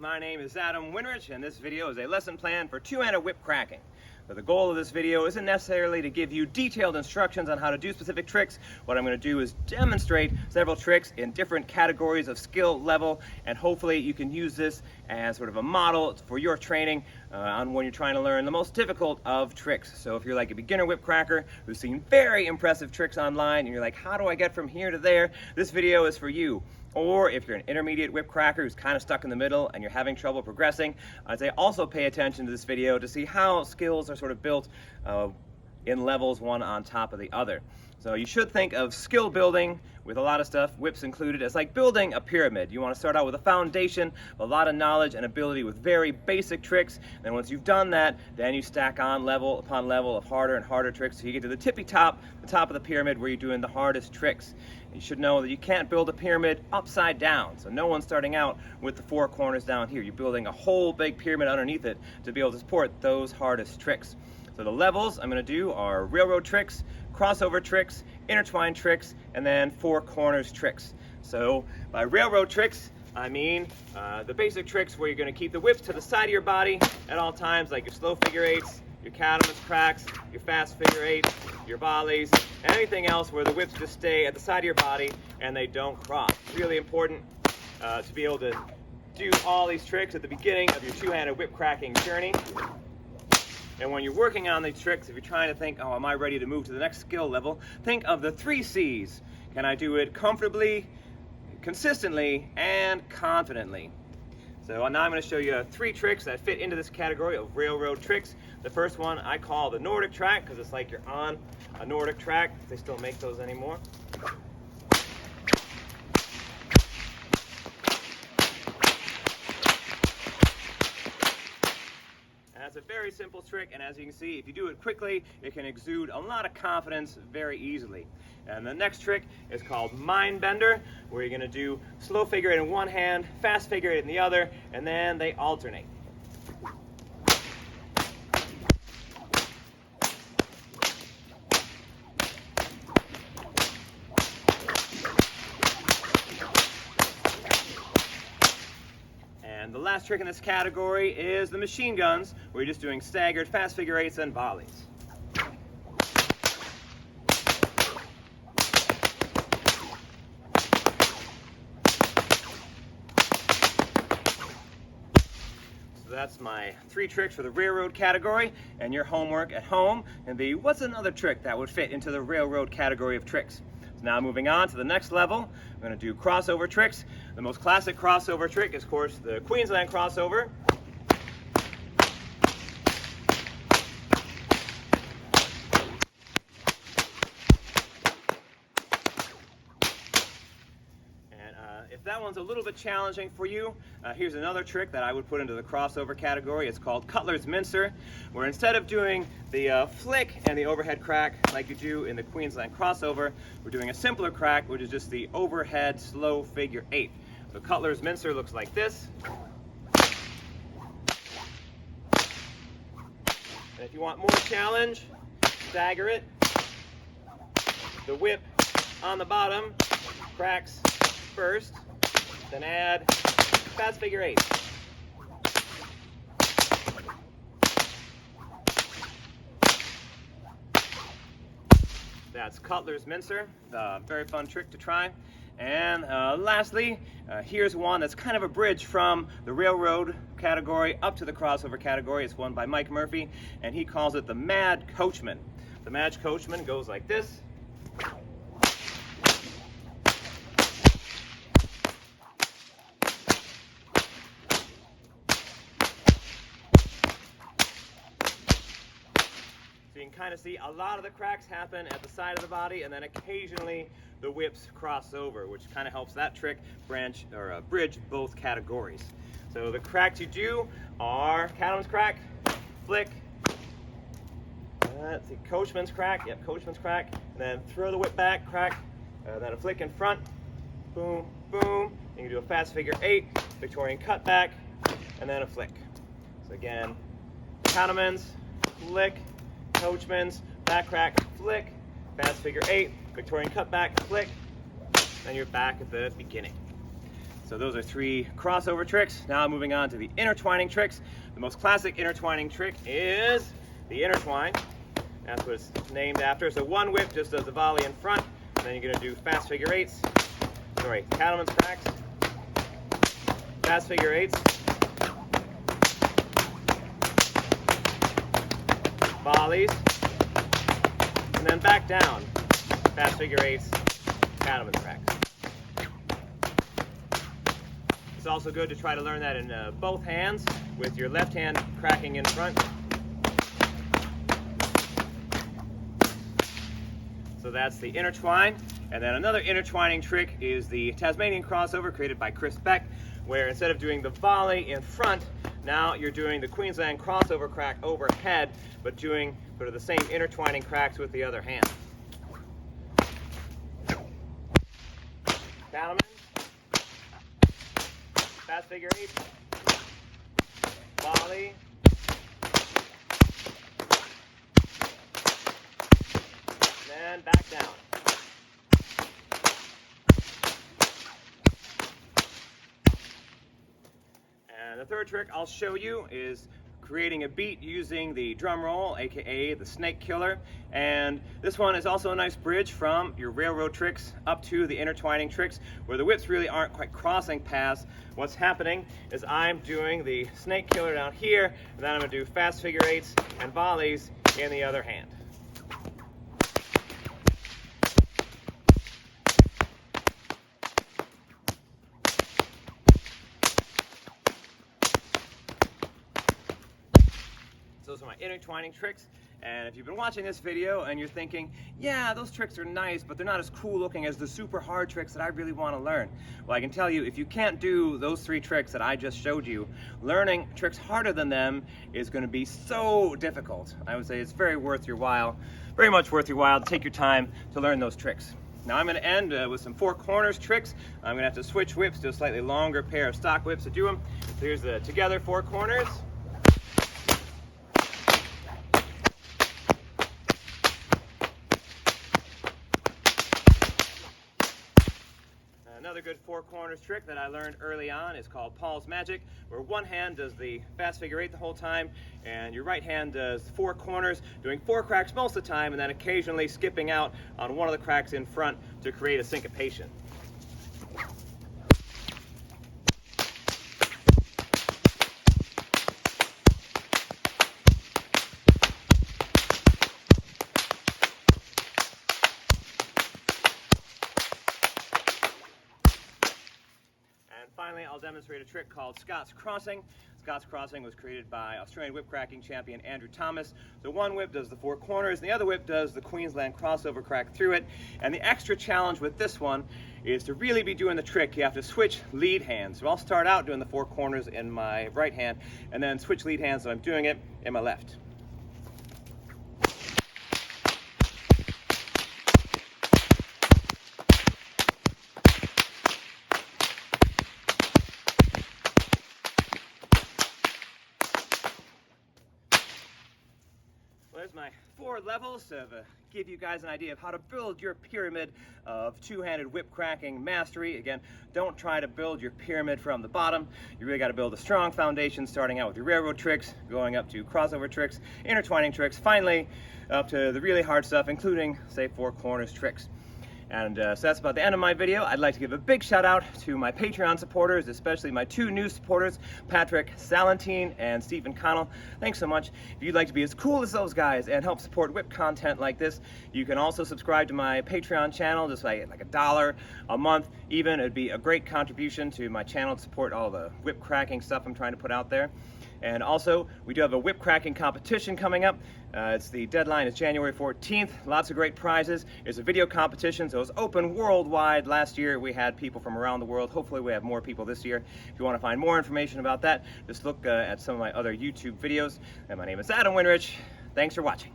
my name is Adam Winrich, and this video is a lesson plan for two-handed whip cracking. So the goal of this video isn't necessarily to give you detailed instructions on how to do specific tricks. What I'm going to do is demonstrate several tricks in different categories of skill level, and hopefully you can use this as sort of a model for your training on when you're trying to learn the most difficult of tricks. So if you're like a beginner whip cracker who's seen very impressive tricks online and you're like, how do I get from here to there? This video is for you. Or if you're an intermediate whip cracker who's kind of stuck in the middle and you're having trouble progressing, I'd say also pay attention to this video to see how skills are sort of built in levels one on top of the other. So you should think of skill building with a lot of stuff, whips included, as like building a pyramid. You want to start out with a foundation, a lot of knowledge and ability with very basic tricks. Then once you've done that, then you stack on level upon level of harder and harder tricks so you get to the tippy top, the top of the pyramid where you're doing the hardest tricks. You should know that you can't build a pyramid upside down. So no one's starting out with the four corners down here. You're building a whole big pyramid underneath it to be able to support those hardest tricks. So the levels I'm going to do are railroad tricks, crossover tricks, intertwined tricks, and then four corners tricks. So by railroad tricks, I mean the basic tricks where you're going to keep the whips to the side of your body at all times, like your slow figure eights, your cattleman's cracks, your fast figure eights, your volleys, anything else where the whips just stay at the side of your body and they don't cross. It's really important to be able to do all these tricks at the beginning of your two-handed whip cracking journey. And when you're working on these tricks, if you're trying to think, oh, am I ready to move to the next skill level, think of the 3 C's. Can I do it comfortably, consistently, and confidently? So now I'm going to show you 3 tricks that fit into this category of railroad tricks. The first one I call the Nordic Track, because it's like you're on a Nordic track. If they still make those anymore. That's a very simple trick, and as you can see, if you do it quickly, it can exude a lot of confidence very easily. And the next trick is called Mind Bender, where you're going to do slow figure eight in one hand, fast figure eight in the other, and then they alternate. And the last trick in this category is the machine guns, where you're just doing staggered fast figure eights and volleys. So that's my 3 tricks for the railroad category, and your homework at home can be, what's another trick that would fit into the railroad category of tricks? Now moving on to the next level, I'm going to do crossover tricks. The most classic crossover trick is, of course, the Queensland crossover. If that one's a little bit challenging for you, here's another trick that I would put into the crossover category. It's called Cutler's Mincer, where instead of doing the flick and the overhead crack like you do in the Queensland crossover, we're doing a simpler crack, which is just the overhead slow figure eight. So Cutler's Mincer looks like this. And if you want more challenge, stagger it. The whip on the bottom cracks first, then add fast figure eight. That's Cutler's Mincer, very fun trick to try. And lastly, here's one that's kind of a bridge from the railroad category up to the crossover category. It's one by Mike Murphy, and he calls it the Mad Coachman. The Mad Coachman goes like this. So you can kind of see a lot of the cracks happen at the side of the body, and then occasionally the whips cross over, which kind of helps that trick bridge both categories. So the cracks you do are cattleman's crack, flick, let's see, Coachman's crack, yep, Coachman's crack, and then throw the whip back, crack, then a flick in front, boom, boom, you can do a fast figure eight, Victorian cutback, and then a flick. So again, cattleman's, flick, Coachman's, back crack, flick, fast figure eight, Victorian cutback, flick, then you're back at the beginning. So those are 3 crossover tricks. Now moving on to the intertwining tricks. The most classic intertwining trick is the intertwine. That's what it's named after. So one whip just does the volley in front, and then you're going to do fast figure eights. Sorry, cattleman's cracks, fast figure eights, volleys, and then back down, fast figure eights, cattleman's cracks. It's also good to try to learn that in both hands, with your left hand cracking in front. So that's the intertwine. And then another intertwining trick is the Tasmanian Crossover, created by Chris Beck, where instead of doing the volley in front, now you're doing the Queensland Crossover crack overhead, but doing sort of the same intertwining cracks with the other hand. Cattleman, fast figure eight, volley, and back down. And the third trick I'll show you is creating a beat using the drum roll, aka the snake killer. And this one is also a nice bridge from your railroad tricks up to the intertwining tricks, where the whips really aren't quite crossing paths. What's happening is I'm doing the snake killer down here, and then I'm going to do fast figure eights and volleys in the other hand. Those are my intertwining tricks. And if you've been watching this video and you're thinking, yeah, those tricks are nice, but they're not as cool looking as the super hard tricks that I really want to learn. Well, I can tell you, if you can't do those 3 tricks that I just showed you, learning tricks harder than them is going to be so difficult. I would say it's very much worth your while to take your time to learn those tricks. Now I'm going to end with some 4 corners tricks. I'm going to have to switch whips to a slightly longer pair of stock whips to do them. So here's the together 4 corners. Another good 4 corners trick that I learned early on is called Paul's Magic, where one hand does the fast figure eight the whole time, and your right hand does 4 corners, doing 4 cracks most of the time, and then occasionally skipping out on one of the cracks in front to create a syncopation. Finally, I'll demonstrate a trick called Scott's Crossing. Scott's Crossing was created by Australian whip cracking champion Andrew Thomas. So one whip does the 4 corners, and the other whip does the Queensland Crossover crack through it. And the extra challenge with this one is to really be doing the trick, you have to switch lead hands. So I'll start out doing the 4 corners in my right hand, and then switch lead hands so I'm doing it in my left. There's my 4 levels to give you guys an idea of how to build your pyramid of two-handed whip cracking mastery. Again, don't try to build your pyramid from the bottom. You really got to build a strong foundation, starting out with your railroad tricks, going up to crossover tricks, intertwining tricks, finally up to the really hard stuff, including, say, 4 corners tricks. And so that's about the end of my video. I'd like to give a big shout out to my Patreon supporters, especially my 2 new supporters, Patrick Salentine and Stephen Connell. Thanks so much. If you'd like to be as cool as those guys and help support whip content like this, you can also subscribe to my Patreon channel, just like $1 a month even. It'd be a great contribution to my channel to support all the whip cracking stuff I'm trying to put out there. And also, we do have a whip cracking competition coming up. The deadline is January 14th. Lots of great prizes. It's a video competition, so it's open worldwide. Last year, we had people from around the world. Hopefully, we have more people this year. If you want to find more information about that, just look at some of my other YouTube videos. And my name is Adam Winrich. Thanks for watching.